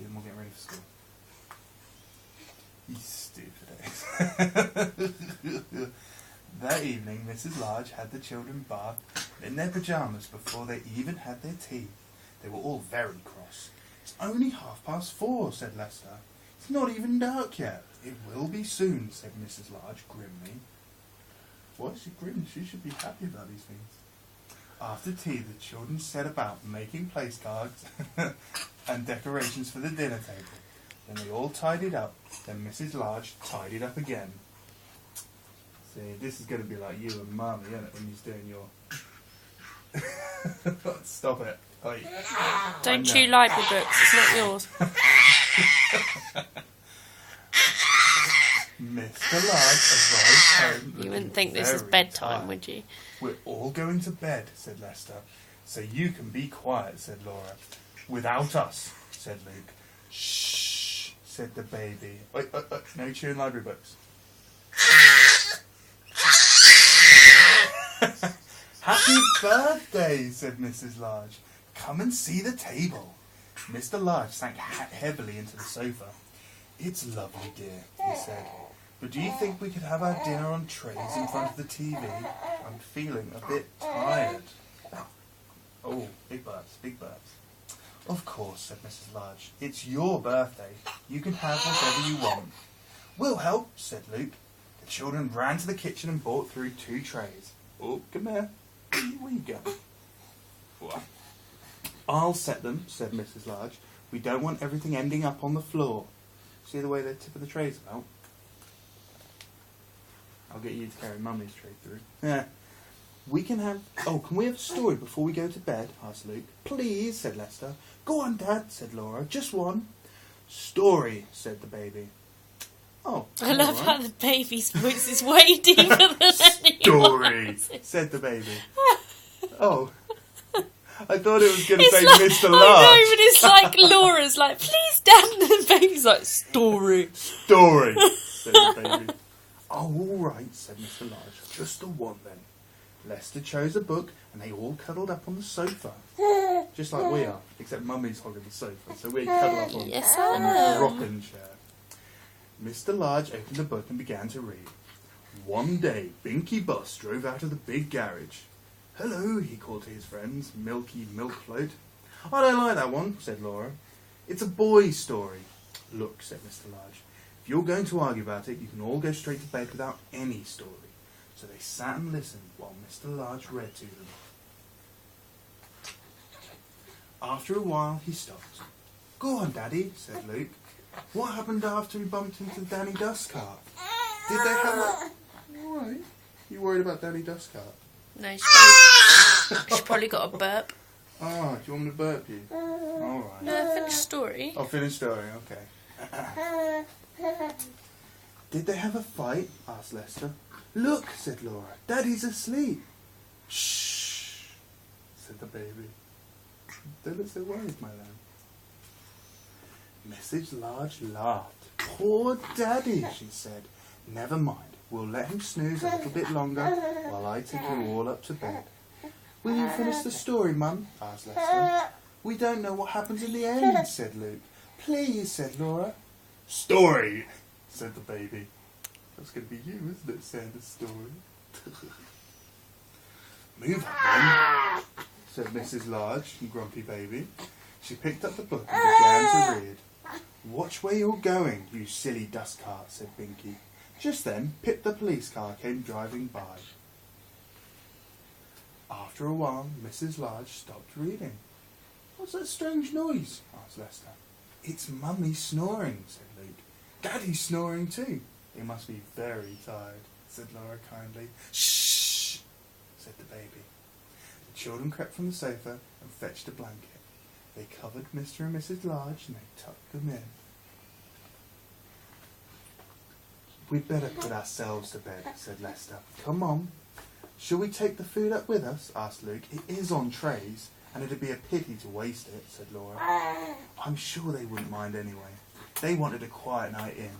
See them all getting ready for school. You stupid eggs. That evening, Mrs. Large had the children bathed in their pyjamas before they even had their tea. They were all very cross. "It's only 4:30, said Lester. "It's not even dark yet." "It will be soon," said Mrs. Large grimly. Why is she grim? She should be happy about these things. After tea, the children set about making place cards and decorations for the dinner table. Then they all tidied up. Then Mrs. Large tidied up again. See, this is going to be like you and Mummy, isn't it, when he's doing your... Stop it. Oi. Don't chew library books, it's not yours. Mr. Large arrived home. You wouldn't think this is bedtime, tired. would you? "We're all going to bed," said Lester. "So you can be quiet," said Laura. "Without us," said Luke. "Shh," said the baby. No chewing library books. "Happy birthday," said Mrs. Large. "Come and see the table." Mr. Large sank heavily into the sofa. "It's lovely, dear," he said. "But do you think we could have our dinner on trays in front of the TV? I'm feeling a bit tired." Oh, big burps, big burps. "Of course," said Mrs. Large. "It's your birthday. You can have whatever you want." "We'll help," said Luke. The children ran to the kitchen and brought through 2 trays. "Oh, come here. Where you going?" "What?" "I'll set them," said Mrs. Large. "We don't want everything ending up on the floor. See the way the tip of the tray's about? I'll get you to carry Mummy's tray through." "Yeah. Can we have a story before we go to bed?" asked Luke. "Please," said Lester. "Go on, Dad," said Laura. "Just one." "Story," said the baby. "Oh, I love how the baby's voice is way deeper than anyone Story," else's. said the baby. Oh, I thought it was going to It's say like, Mr. I Large. know, but it's like Laura's like, "Please, Dad," and the baby's like, "Story." "Story," said the baby. "Oh, all right," said Mr. Large. "Just the one, then." Lester chose a book, and they all cuddled up on the sofa. Just like we are, except Mummy's hogging the sofa, so we cuddle up on, Yes, on I the am. rocking chair. Mr. Large opened the book and began to read. One day, Binky Bus drove out of the big garage. "Hello," he called to his friends, Milky Milkfloat. "I don't like that one," said Laura. "It's a boy's story." "Look," said Mr. Large, "if you're going to argue about it, you can all go straight to bed without any story." So they sat and listened while Mr. Large read to them. After a while, he stopped. "Go on, Daddy," said Luke. "What happened after we bumped into Danny Dustcart? Did they have a..." "All right. You worried about Danny Dustcart?" No, she probably got a burp. "Oh, do you want me to burp you?" "All right." No, finish story. I'll finish story, okay. "Did they have a fight?" asked Lester. "Look," said Laura, "Daddy's asleep." "Shh," said the baby. "Don't look so worried, my lamb." Mrs. Large laughed. "Poor Daddy," she said. "Never mind, we'll let him snooze a little bit longer while I take you all up to bed." "Will you finish the story, Mum?" asked Lester. "We don't know what happens in the end," said Luke. "Please," said Laura. "Story," said the baby. That's going to be you, isn't it, saying the story? "Move up then," said Mrs. Large, grumpy baby. She picked up the book and began to read. "Watch where you're going, you silly dust cart," said Binky. Just then, Pip the police car came driving by. After a while, Mrs. Large stopped reading. "What's that strange noise?" asked Lester. "It's Mummy snoring," said Luke. "Daddy's snoring too." "They must be very tired," said Laura kindly. "Shh," said the baby. The children crept from the sofa and fetched a blanket. They covered Mr. and Mrs. Large and they tucked them in. "We'd better put ourselves to bed," said Lester. "Come on." "Shall we take the food up with us?" asked Luke. "It is on trays, and it'd be a pity to waste it," said Laura. "I'm sure they wouldn't mind anyway. They wanted a quiet night in."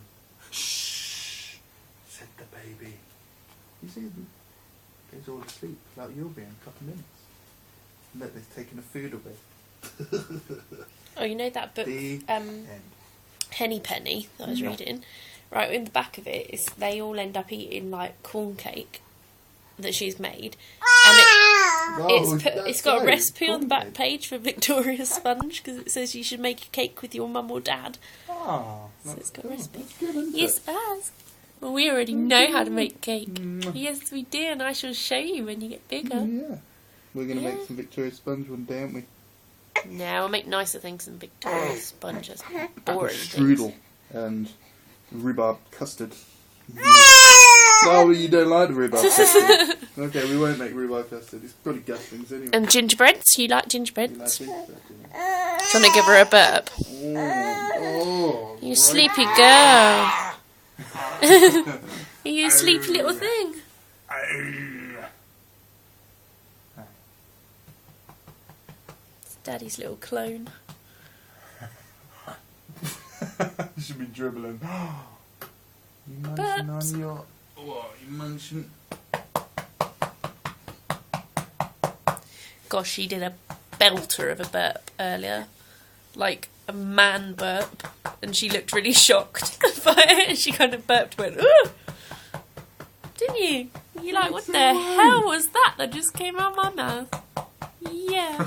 "Shh," said the baby. "You see them? Goes all to sleep like you'll be in a couple of minutes. Look, they've taken the food away." Oh, you know that book, The end. Henny Penny, that I was reading? Right, in the back of it, they all end up eating, like, corn cake that she's made. And it's got a recipe on the back page for Victoria's sponge, because it says you should make a cake with your mum or dad. Oh, So it's got a recipe. that's good, isn't Yes, it? it has. Well, we already know how to make cake. Yes, we do, and I shall show you when you get bigger. Yeah. We're going to make some Victoria sponge one day, aren't we? No, I'll make nicer things than Victoria's sponges. Boring Strudel and rhubarb custard. No, you don't like the rhubarb custard. Okay, we won't make rhubarb custard. It's pretty gustings anyway. And gingerbreads? You like You gingerbreads? like gingerbread, do Trying to give her a burp. you? Oh, You sleepy girl. Are you a sleepy little thing? It's Daddy's little clone. You should be dribbling. You munching on your... What, you munching? Gosh, she did a belter of a burp earlier. Like a man burp. And she looked really shocked by it. She kind of burped and went, ooh! Didn't you? You're like, what the hell was that just came out of my mouth? Yeah.